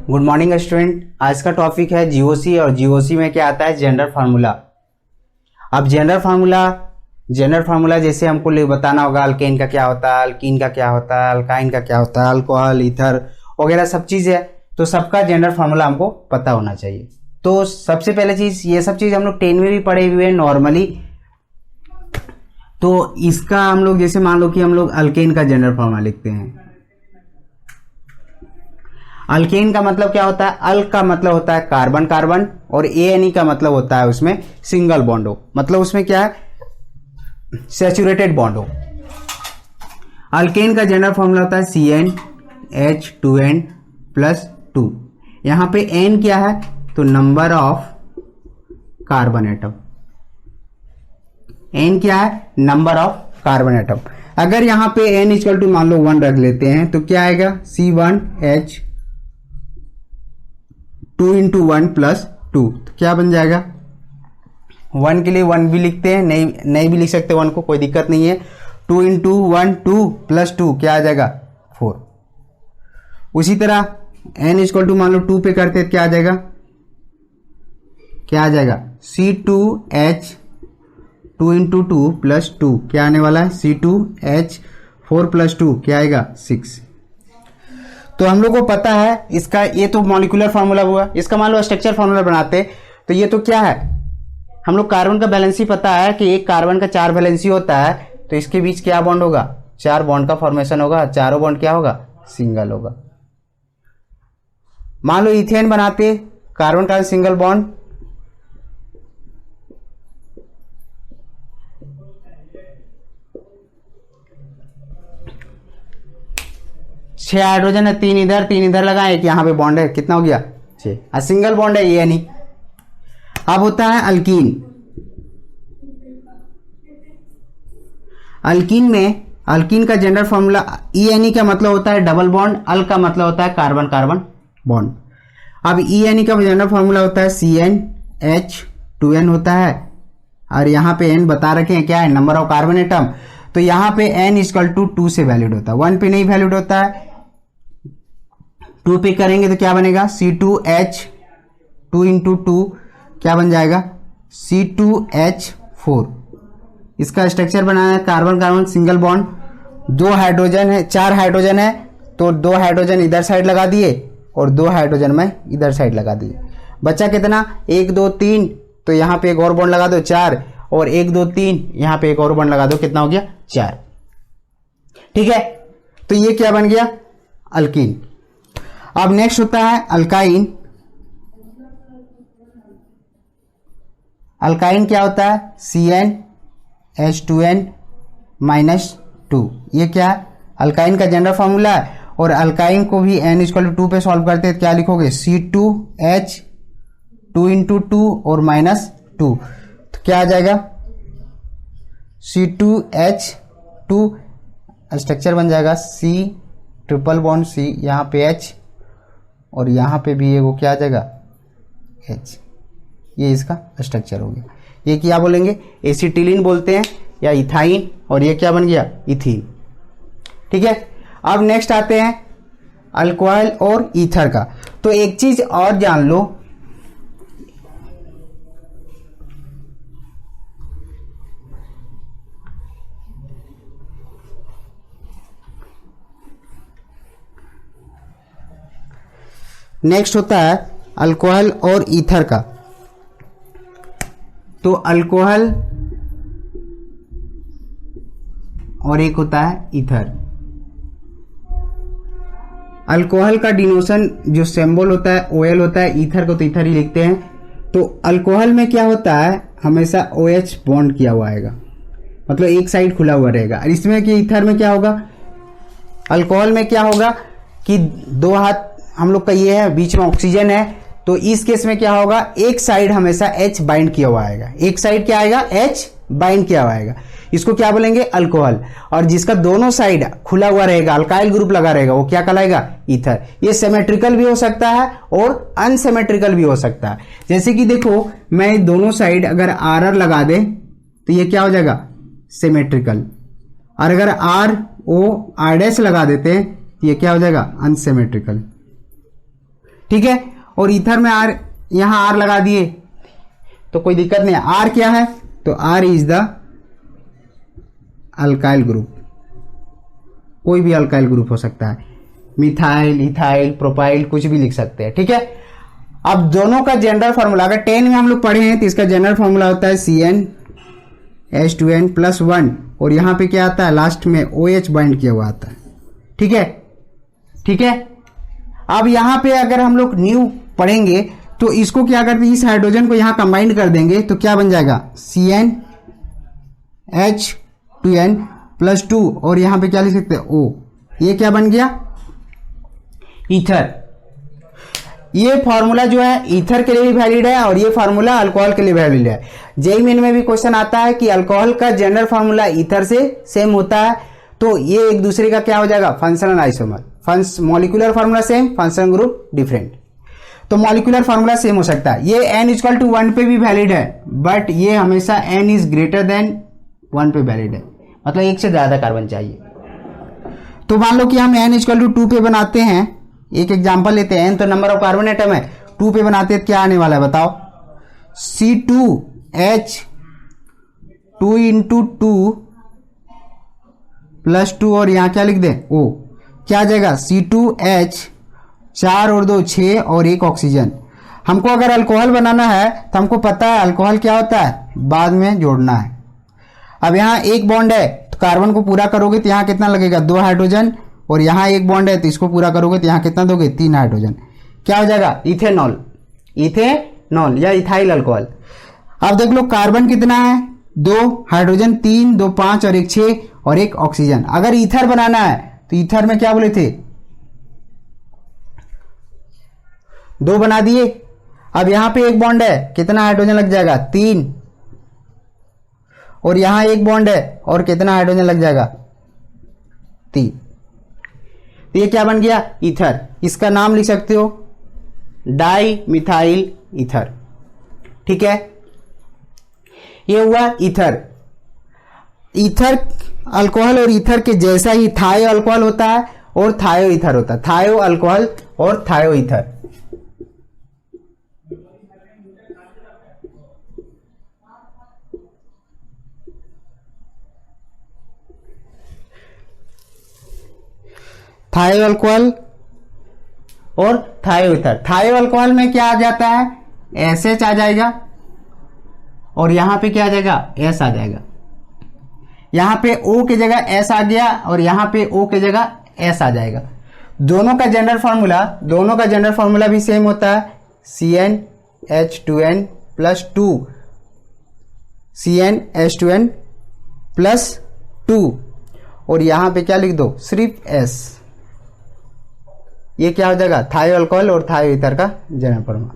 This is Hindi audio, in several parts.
Good morning student. आज का टॉपिक है जीओसी और जीओसी में क्या आता है, जनरल फार्मूला। अब जनरल फार्मूला जैसे हमको बताना होगा अल्केन का क्या होता है, अल्कीन का क्या होता है, अल्काइन का क्या होता है, अल्कोहल, ईथर वगैरह सब चीज़ है, तो सबका जनरल फार्मूला हमको पता होना चाहिए। तो सबसे पहले चीज़, ये सब चीज़ हम लोग 10 में भी पढ़े हुए हैं नॉर्मली। तो इसका हम लोग जैसे मान लो कि हम लोग अल्केन का जनरल फार्मूला लिखते हैं। अल्केन का मतलब क्या होता है, अल का मतलब होता है कार्बन कार्बन, और एन का मतलब होता है उसमें सिंगल बॉन्ड हो, मतलब उसमें क्या है, सैचुरेटेड बॉन्ड हो। अल्केन का जनरल फॉर्मूला होता है CnH2n+2। यहां पे n क्या है, तो number of carbon atom. n क्या है, नंबर ऑफ कार्बन एटम। अगर यहां पे n इक्वल टू मान लो 1 रख लेते हैं तो क्या आएगा, C1H2 × 1+2। तो क्या बन जाएगा, 1 के लिए 1 भी लिखते हैं, नहीं भी लिख सकते 1 को, कोई दिक्कत नहीं है। 2 × 1 2 + 2 क्या आ जाएगा, 4। उसी तरह n इक्वल टू मान लो 2 पे करते क्या आ जाएगा, C2H2 × 2 + 2 क्या आने वाला है, C2H4+2 क्या आएगा, 6। तो हम लोग को पता है इसका, ये तो मॉलिक्यूलर फार्मूला हुआ। इसका मान लो स्ट्रक्चर फार्मूला बनाते तो ये तो क्या है, हम लोग कार्बन का बैलेंसी पता है कि एक कार्बन का 4 वैलेंसी होता है, तो इसके बीच क्या बॉन्ड होगा, 4 बॉन्ड का फॉर्मेशन होगा। चारों बॉन्ड क्या होगा, सिंगल होगा। मान लो इथेन बनाते, कार्बन का सिंगल बॉन्ड, छह हाइड्रोजन है, 3 इधर लगाए, एक यहां पे बॉन्ड है, कितना हो गया, 6, और सिंगल बॉन्ड है ये नहीं। अब होता है अल्कीन। अल्कीन में अल्कीन का जनरल फॉर्मूला ENE का मतलब होता है डबल बॉन्ड, अल का मतलब होता है कार्बन कार्बन बॉन्ड। अब ENE का जनरल फॉर्मूला होता है CnH2n होता है, और यहां पे n बता रखे हैं क्या है, नंबर ऑफ कार्बन एटम। तो यहां पे n = 2 से वैलिड होता है, 1 पे नहीं वैलिड होता है। 2 पे करेंगे तो क्या बनेगा, C2H2 × 2 क्या बन जाएगा, C2H4। इसका स्ट्रक्चर बनाना है carbon carbon single bond, 2 hydrogen है, 4 हाइड्रोजन है, तो 2 हाइड्रोजन इधर साइड लगा दिए और 2 हाइड्रोजन में इधर साइड लगा दिए। बचा कितना, 1 2 3, तो यहां पे एक और बॉन्ड लगा दो 4, और 1 2 3 यहां पे एक और बॉन्ड लगा दो, कितना हो गया, 4। ठीक है, तो ये क्या बन गया, अल्कीन। अब नेक्स्ट होता है अल्काइन। अल्काइन क्या होता है, CnH2n-2। ये क्या है, अल्काइन का जनरल फॉर्मूला है। और अल्काइन को भी n = 2 पे सॉल्व करते हैं, क्या लिखोगे, C2H2 × 2 और -2, तो क्या आ जाएगा, C2H2, स्ट्रक्चर बन जाएगा C ट्रिपल बॉन्ड C, यहाँ पे H और यहाँ पे भी वो क्या आ जाएगा, H। ये इसका स्ट्रक्चर हो गया। ये क्या बोलेंगे, एसिटिलीन बोलते हैं या इथाइन, और ये क्या बन गया, इथीन। ठीक है, अब नेक्स्ट आते हैं अल्कोहल और ईथर का। तो एक चीज और जान लो, नेक्स्ट होता है अल्कोहल और ईथर का। तो अल्कोहल और एक होता है ईथर। अल्कोहल का डिनोशन जो सिंबल होता है OL होता है, ईथर को तो ईथर ही लिखते हैं। तो अल्कोहल में क्या होता है, हमेशा OH बॉन्ड किया हुआ आएगा, मतलब एक साइड खुला हुआ रहेगा। और इसमें कि ईथर में क्या होगा, अल्कोहल में क्या होगा कि 2 हाथ हम लोग का ये है, बीच में ऑक्सीजन है, तो इस केस में क्या होगा, एक साइड हमेशा H बाइंड किया हुआ आएगा, एक साइड क्या आएगा, H बाइंड किया हुआ आएगा। इसको क्या बोलेंगे, अल्कोहल। और जिसका दोनों साइड खुला हुआ रहेगा, अल्काइल ग्रुप लगा रहेगा, वो क्या कहलाएगा, ईथर। ये सिमेट्रिकल भी हो सकता है और अनसिमेट्रिकल भी हो सकता है। जैसे कि देखो, मैं दोनों साइड अगर RR लगा दे तो ये क्या हो जाएगा, सिमेट्रिकल। और अगर RO R' लगा देते हैं तो ये क्या हो जाएगा, अनसिमेट्रिकल। ठीक है। और ईथर में आर, यहां आर लगा दिए तो कोई दिक्कत नहीं है। आर क्या है? तो R is the alkyl group, कोई भी अल्काइल ग्रुप हो सकता है, मिथाइल, इथाइल, प्रोपाइल, कुछ भी लिख सकते हैं, ठीक है। अब दोनों का जनरल फॉर्मूला अगर 10 में हम लोग पढ़े हैं तो इसका जनरल फॉर्मूला होता है CnH2n+1 और यहां पे क्या आता है लास्ट में OH बाइंड किया हुआ आता है, ठीक है, ठीक है। अब यहां पे अगर हम लोग न्यू पढ़ेंगे तो इसको क्या करते हैं, इस हाइड्रोजन को यहां कंबाइन कर देंगे तो क्या बन जाएगा CnH2n+2 और यहां पे क्या लिख सकते हैं O, ये क्या बन गया ईथर। ये फॉर्मूला जो है ईथर के लिए भी वैलिड है और ये फॉर्मूला अल्कोहल के लिए वैलिड है। जेईई मेन में भी क्वेश्चन आता है कि अल्कोहल का जनरल फॉर्मूला ईथर से सेम होता है तो ये एक दूसरे का क्या हो जाएगा functional isomer, molecular formula same, functional group different, तो मॉलिक्यूलर फॉर्मूला सेम हो सकता है। ये n=1 पे भी वैलिड है बट ये हमेशा n इज ग्रेटर देन 1 पे वैलिड है, मतलब एक से ज्यादा कार्बन चाहिए। तो मान लो कि हम n=2 पे बनाते हैं, एक एग्जांपल लेते हैं, n तो नंबर ऑफ कार्बन एटम है, 2 पे बनाते हैं, क्या आने वाला है बताओ, C2H2 × 2+2 और यहां क्या लिख दें O, क्या आ जाएगा C2H, 4 और 2 6 और 1 ऑक्सीजन। हमको अगर अल्कोहल बनाना है तो हमको पता है अल्कोहल क्या होता है, बाद में जोड़ना है। अब यहाँ एक बॉन्ड है तो कार्बन को पूरा करोगे तो यहाँ कितना लगेगा 2 हाइड्रोजन और यहाँ एक बॉन्ड है तो इसको पूरा करोगे तो यहाँ कितना दोगे 3 हाइड्रोजन, क्या हो जाएगा इथेनॉल, इथेनॉल या इथाइल अल्कोहल। अब देख लो कार्बन कितना है 2, हाइड्रोजन 3, 2 5 और 1 6 और 1 ऑक्सीजन। अगर ईथर बनाना है तो ईथर में क्या बोले थे 2 बना दिए। अब यहां पे एक बॉन्ड है, कितना हाइड्रोजन लग जाएगा 3 और यहां एक बॉन्ड है और कितना हाइड्रोजन लग जाएगा 3, तो ये क्या बन गया ईथर। इसका नाम लिख सकते हो डाई मिथाइल ईथर, ठीक है, ये हुआ ईथर। ईथर अल्कोहल और ईथर के जैसा ही थायो अल्कोहल होता है और थायो ईथर होता है, थायो अल्कोहल और थायो ईथर। थायो अल्कोहल और थायो ईथर। थायो अल्कोहल में क्या आ जाता है SH आ जाएगा और यहां पे क्या आ जाएगा S आ जाएगा, यहां पे O की जगह S आ गया और यहां पे O की जगह S आ जाएगा। दोनों का जनरल फार्मूला भी सेम होता है CnH2n+2, CnH2n+2 और यहां पे क्या लिख दो सिर्फ S। ये क्या हो जाएगा थायो अल्कोहल और थायो ईथर का जनरल फॉर्मूला।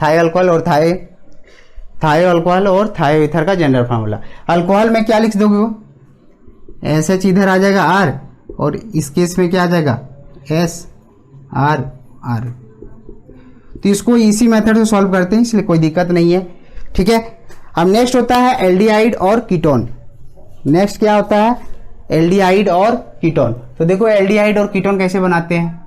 थायो अल्कोहल और थायो ईथर का जनरल फार्मूला। अल्कोहल में क्या लिख दोगे SH इधर आ जाएगा R और इस केस में क्या आ जाएगा SR। तो इसको इसी मेथड से सॉल्व करते हैं इसलिए कोई दिक्कत नहीं है, ठीक है। अब नेक्स्ट होता है एल्डिहाइड और कीटोन। नेक्स्ट क्या होता है एल्डिहाइड और कीटोन। तो देखो एल्डिहाइड और कीटोन कैसे बनाते हैं।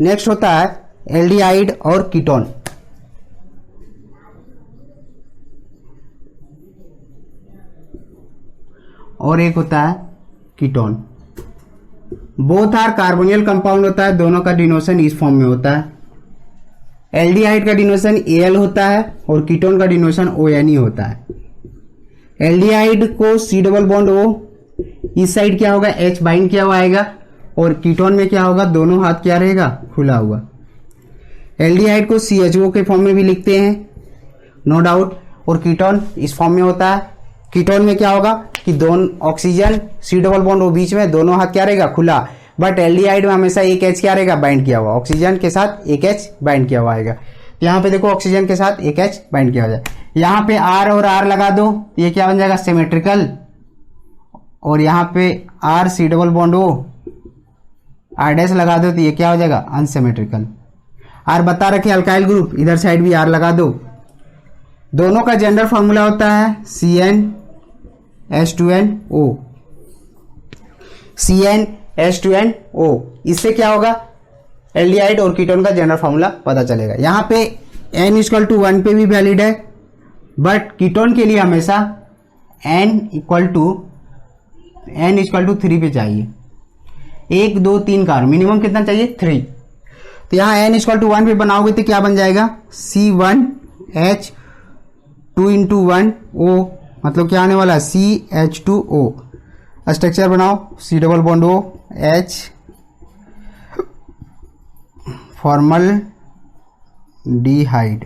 नेक्स्ट होता है एल्डिहाइड और कीटोन। और एक होता है कीटोन। बोथ आर कार्बोनियल कंपाउंड होता है, दोनों का डिनोशन इस फॉर्म में होता है। एल्डिहाइड का डिनोशन Al होता है और कीटोन का डिनोशन ONe होता है। एल्डिहाइड को C डबल बॉन्ड O, इस साइड क्या होगा H बाइंड किया हुआ आएगा और कीटोन में क्या होगा दोनों हाथ क्या रहेगा खुला हुआ। एल्डिहाइड को CHO के फॉर्म में भी लिखते हैं नो डाउट, और कीटोन इस फॉर्म में होता है। कीटोन में क्या होगा कि दोनों oxygen C double bond O बीच में दोनों हाथ क्या रहेगा खुला, बट एल्डिहाइड में हमेशा एक H क्या रहेगा बाइंड किया हुआ, ऑक्सीजन के साथ एक H बाइंड किया हुआ आएगा। यहाँ पे देखो ऑक्सीजन के साथ एक H बाइंड किया हो जाए, यहाँ पे R और R लगा दो, ये क्या बन जाएगा सिमेट्रिकल, और यहाँ पे R C double bond O R dash लगा दो तो ये क्या हो जाएगा अनसिमेट्रिकल। R बता रखे अल्काइल ग्रुप, इधर साइड भी R लगा दो। दोनों का जनरल फॉर्मूला होता है CnH2nO, CnH2nO। इससे क्या होगा एल्डिहाइड और कीटोन का जनरल फॉर्मूला पता चलेगा। यहाँ पे n=1 पे भी वैलिड है, बट कीटोन के लिए हमेशा n=3 पे चाहिए। 1 2 3 कार्बन मिनिमम कितना चाहिए 3। तो यहाँ n=1 पे बनाओगे तो क्या बन जाएगा C1H 2 × 1 O, मतलब क्या आने वाला है CH2O। स्ट्रक्चर बनाओ C double bond O H formaldehyde,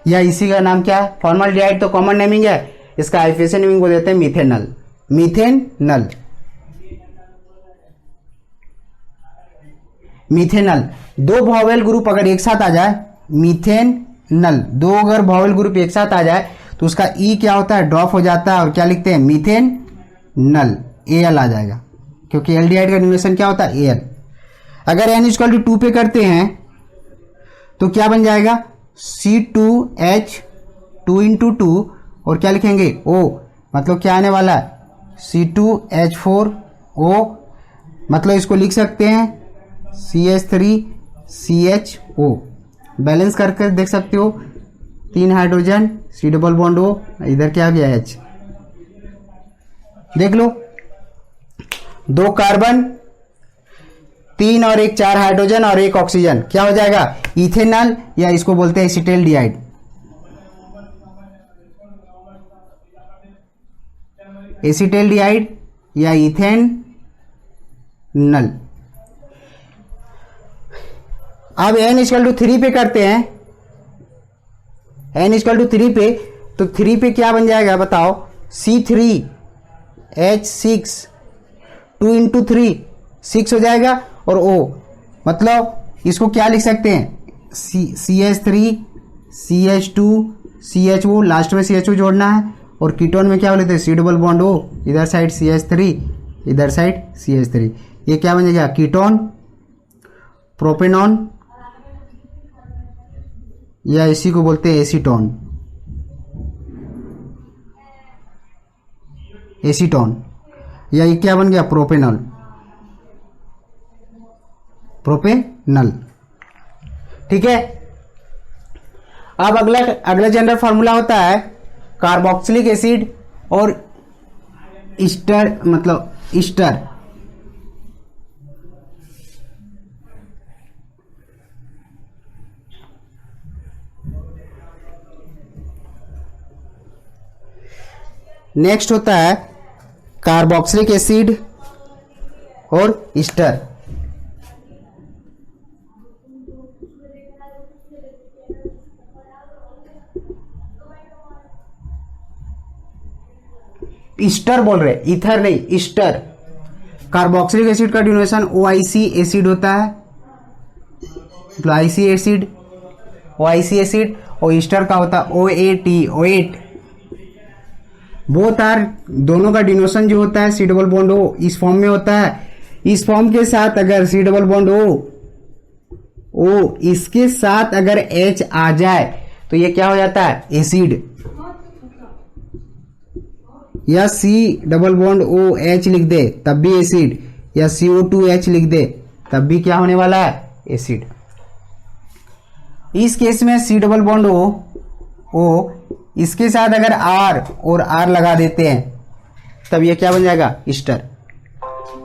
या इसी का नाम क्या है फॉर्मल्डिहाइड, तो कॉमन नेमिंग है, इसका आईफिशियल नेमिंग को देते हैं मिथेनल। मिथेनल मिथेनल दो वॉवेल ग्रुप अगर एक साथ आ जाए, मिथेनल दो अगर वॉवेल ग्रुप एक साथ आ जाए तो उसका ई क्या होता है ड्रॉप हो जाता है, और क्या लिखते हैं मिथेनल, Al आ जाएगा, क्योंकि एल्डिहाइड का डिनोमिनेशन क्या होता है Al। अगर n=2 पे करते हैं तो क्या बन जाएगा C2H 2 × 2, और क्या लिखेंगे O, मतलब क्या आने वाला है C2H4O, मतलब इसको लिख सकते हैं CH3CHO। बैलेंस करके देख सकते हो, 3 hydrogen C double bond O, इधर क्या आ गया H, देख लो 2 कार्बन 3 और 1 4 हाइड्रोजन और 1 ऑक्सीजन, क्या हो जाएगा इथेनॉल, या इसको बोलते हैं एसिटाल्डिहाइड। एसिटाल्डिहाइड या इथेनॉल। अब n=3 पे करते हैं, n=3 पे, तो 3 पे क्या बन जाएगा बताओ C3H6 2 × 3 6 हो जाएगा, और O मतलब इसको क्या लिख सकते हैं CH3 CH2 CHO, लास्ट में CHO जोड़ना है, और कीटोन में क्या बोले थे C डबल बॉन्ड O, इधर साइड CH3 इधर साइड CH3, ये क्या बन जाएगा कीटोन प्रोपेनॉन, या इसी को बोलते हैं एसीटोन। एसीटोन, या ये क्या बन गया प्रोपेनॉल, प्रोपेनॉल। ठीक है, अब अगला जनरल फार्मूला होता है कार्बोक्सिलिक एसिड और ईस्टर, मतलब ईस्टर। नेक्स्ट होता है कार्बोक्सिलिक एसिड और ईस्टर। ईस्टर बोल रहे, ईथर नहीं, ईस्टर। कार्बोक्सिलिक एसिड का डिनोमिनेशन OIC एसिड होता है, OIC एसिड, OIC एसिड, और ईस्टर का होता है OAT, OAT। बोथ आर, दोनों का डिनोमिनेशन जो होता है C डबल बॉन्ड O इस फॉर्म में होता है। इस फॉर्म के साथ अगर C डबल बॉन्ड O इसके साथ अगर H आ जाए तो ये क्या हो जाता है एसिड, या C डबल बॉन्ड OH लिख दे तब भी एसिड, या CO2H लिख दे तब भी क्या होने वाला है एसिड। इस केस में C डबल बॉन्ड O इसके साथ अगर R और R लगा देते हैं तब ये क्या बन जाएगा ईस्टर।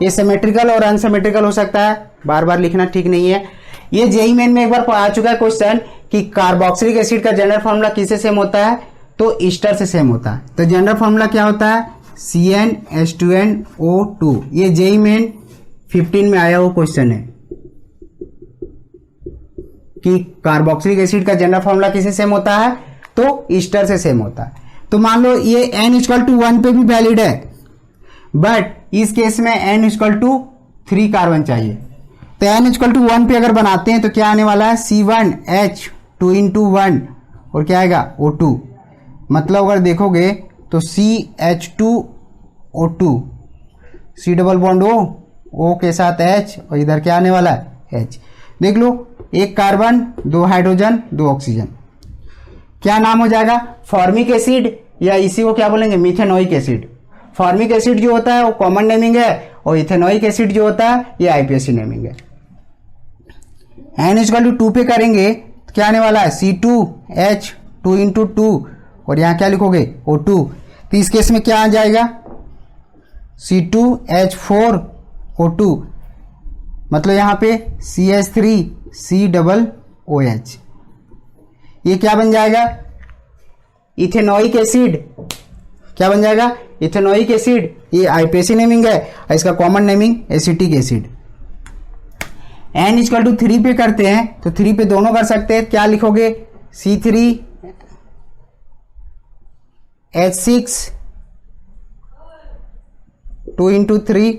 ये सिमेट्रिकल और अनसिमेट्रिकल हो सकता है, बार बार लिखना ठीक नहीं है। ये जेईई मेन में एक बार आ चुका है क्वेश्चन कि कार्बोक्सिलिक एसिड का जनरल फॉर्मूला किससे सेम होता है, तो ईस्टर से सेम होता है। तो जनरल फॉर्मूला क्या होता है CnH2nO2। ये जेईई मेन 15 में आया हुआ क्वेश्चन है कि कार्बोक्सिलिक एसिड का जनरल फॉर्मूला किससे सेम होता है, तो ईस्टर से सेम होता है। तो मान लो ये n=1 पे भी वैलिड है, बट इस केस में n=3 कार्बन चाहिए, तो n इक्वल टू 1 पे अगर बनाते हैं तो क्या आने वाला है C1H2 इंटू 1 और क्या आएगा O2। मतलब अगर देखोगे तो CH2O2 C double bond O के साथ H और इधर क्या आने वाला है H। देख लो, एक कार्बन, 2 हाइड्रोजन, 2 ऑक्सीजन, क्या नाम हो जाएगा फॉर्मिक एसिड, या इसी को क्या बोलेंगे मिथेनोइक एसिड। फॉर्मिक एसिड जो होता है वो कॉमन नेमिंग है और इथेनोइक एसिड जो होता है ये आईपीएससी नेमिंग है। n इक्वल टू 2 पे करेंगे तो क्या आने वाला है C2H2 इंटू 2 और यहां क्या लिखोगे O2। तो इस केस में क्या आ जाएगा C2H4O2, मतलब यहां पे CH3COOH, ये क्या बन जाएगा इथेनोइक एसिड। क्या बन जाएगा इथेनोइक एसिड, ये आईपीएससी नेमिंग है और इसका common naming acetic acid. n equal to 3 पे करते हैं तो 3 पे दोनों कर सकते हैं, क्या लिखोगे C3H6 2 इंटू 3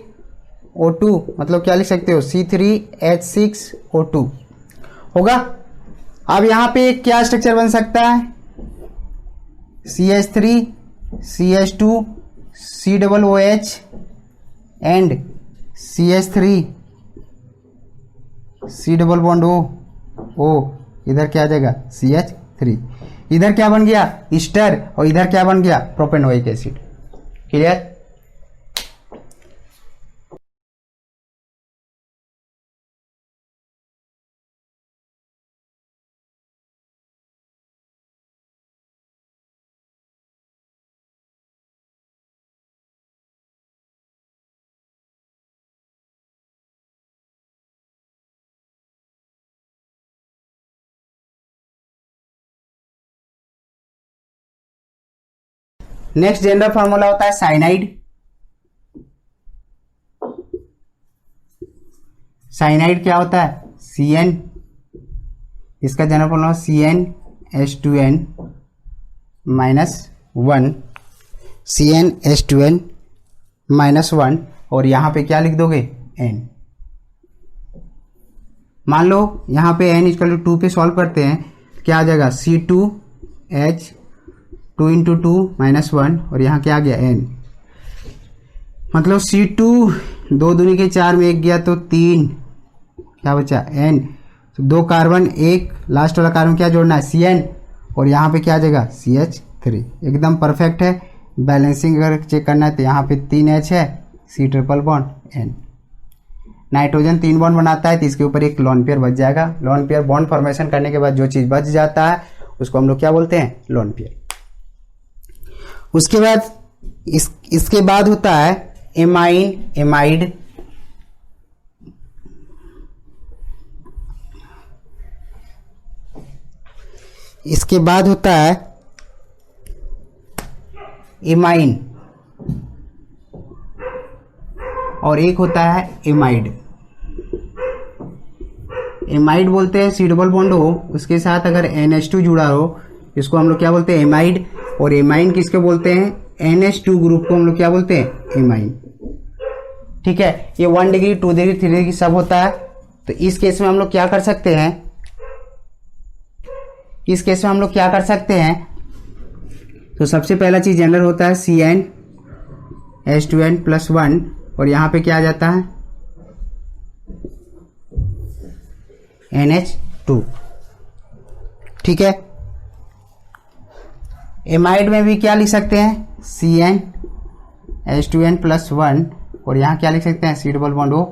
O2, मतलब क्या लिख सकते हो C3H6O2 होगा। अब यहां पे क्या स्ट्रक्चर बन सकता है CH3 CH2 COOH and CH3 C double bond O, इधर क्या आ जाएगा CH3, इधर क्या बन गया ईस्टर और इधर क्या बन गया propanoic acid. Clear. Next general formula होता है साइनाइड। साइनाइड क्या होता है CN, इसका जनरल फॉर्मूला CnH2n -1, CnH2n -1 और यहां पे क्या लिख दोगे n। मान लो यहां पे n इक्वल टू 2 पे सॉल्व करते हैं, क्या आ जाएगा C2H2 इंटू 2 -1 और यहाँ क्या आ गया n, मतलब C2 2 दूनी के 4 में 1 गया तो 3, क्या बचा n, तो 2 कार्बन, एक लास्ट वाला कार्बन क्या जोड़ना है CN और यहाँ पे क्या आ जाएगा CH3, एकदम परफेक्ट है। बैलेंसिंग अगर चेक करना है तो यहाँ पे 3H है, C triple bond N। Nitrogen 3 bond बनाता है तो इसके ऊपर एक लोन पेयर बच जाएगा। लोन पेयर बॉन्ड फॉर्मेशन करने के बाद जो चीज बच जाता है उसको हम लोग क्या बोलते हैं लोन पेयर। उसके बाद इसके बाद होता है एमाइन एमाइड। इसके बाद होता है एमाइन और एक होता है एमाइड। एमाइड बोलते हैं सी डबल बॉन्ड हो उसके साथ अगर NH2 जुड़ा हो, इसको हम लोग क्या बोलते हैं एमाइड। और एमाइन किसके बोलते हैं NH2 ग्रुप को हम लोग क्या बोलते हैं एमाइन। ठीक है, ये 1 डिग्री 2 डिग्री 3 डिग्री सब होता है। तो इस केस में हम लोग क्या कर सकते हैं, इस केस में हम लोग क्या कर सकते हैं, तो सबसे पहला चीज जनरल होता है CnH2n+1 और यहां पे क्या आ जाता है NH2। ठीक है, एमाइड में भी क्या लिख सकते हैं CnH2n+1 और यहां क्या लिख सकते हैं C double bond O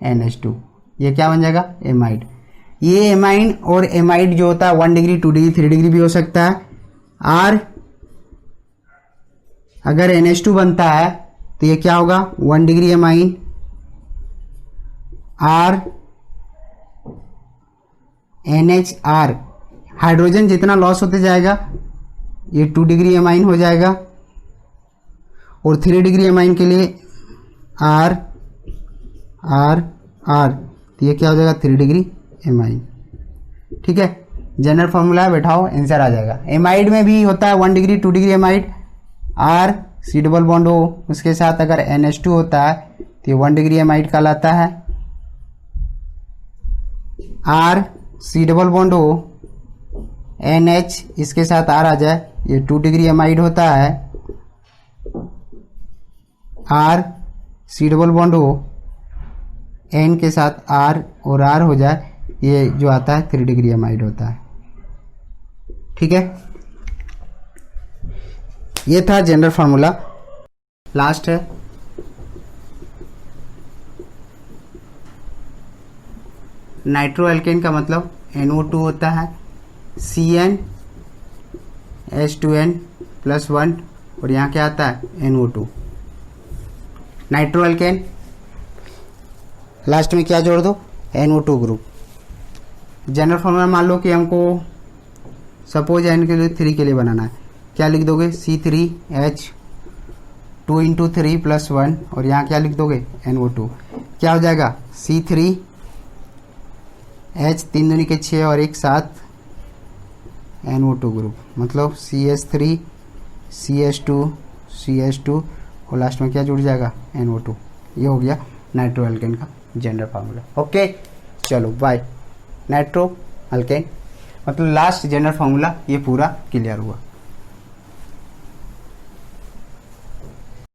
NH2। ये क्या बन जाएगा एमाइड। ये एमाइन और एमाइड जो होता है 1 डिग्री 2 डिग्री 3 डिग्री भी हो सकता है। R अगर NH2 बनता है तो ये क्या होगा 1 degree amine, R NHR, hydrogen जितना लॉस होते जाएगा ये 2 डिग्री एमाइन हो जाएगा। और 3 डिग्री एमाइन के लिए R R R, तो ये क्या हो जाएगा 3 डिग्री एमाइन। ठीक है, जनरल फॉर्मूला बैठाओ आंसर आ जाएगा। एमाइड में भी होता है 1 degree 2 degree amide, R C double bond हो उसके साथ अगर NH2 होता है तो ये 1 डिग्री एमाइड कहलाता है। R C double bond O NH, इसके साथ आर आ जाए, ये 2 डिग्री एमाइड होता है। R C double bond O N के साथ आर और आर हो जाए, ये जो आता है 3 डिग्री एमाइड होता है। ठीक है, ये था जनरल फार्मूला। लास्ट है नाइट्रो एल्केन का मतलब NO2 होता है, CnH2n+1 और यहाँ क्या आता है NO2। नाइट्रो एल्केन लास्ट में क्या जोड़ दो NO2 ग्रुप। जनरल फॉर्मूला मान लो कि हमको सपोज n के लिए 3 के लिए बनाना है, क्या लिख दोगे C3H2 × 3 + 1 और यहाँ क्या लिख दोगे NO2। क्या हो जाएगा C3H 3 दूनी के 6 और 1 7 NO2 ग्रुप, मतलब CH3 CH2 CH2 और लास्ट में क्या जुड़ जाएगा NO2। ये हो गया नाइट्रो एल्केन का जनरल फार्मूला। ओके चलो बाय। नाइट्रो एल्केन मतलब लास्ट जनरल फार्मूला ये पूरा क्लियर हुआ।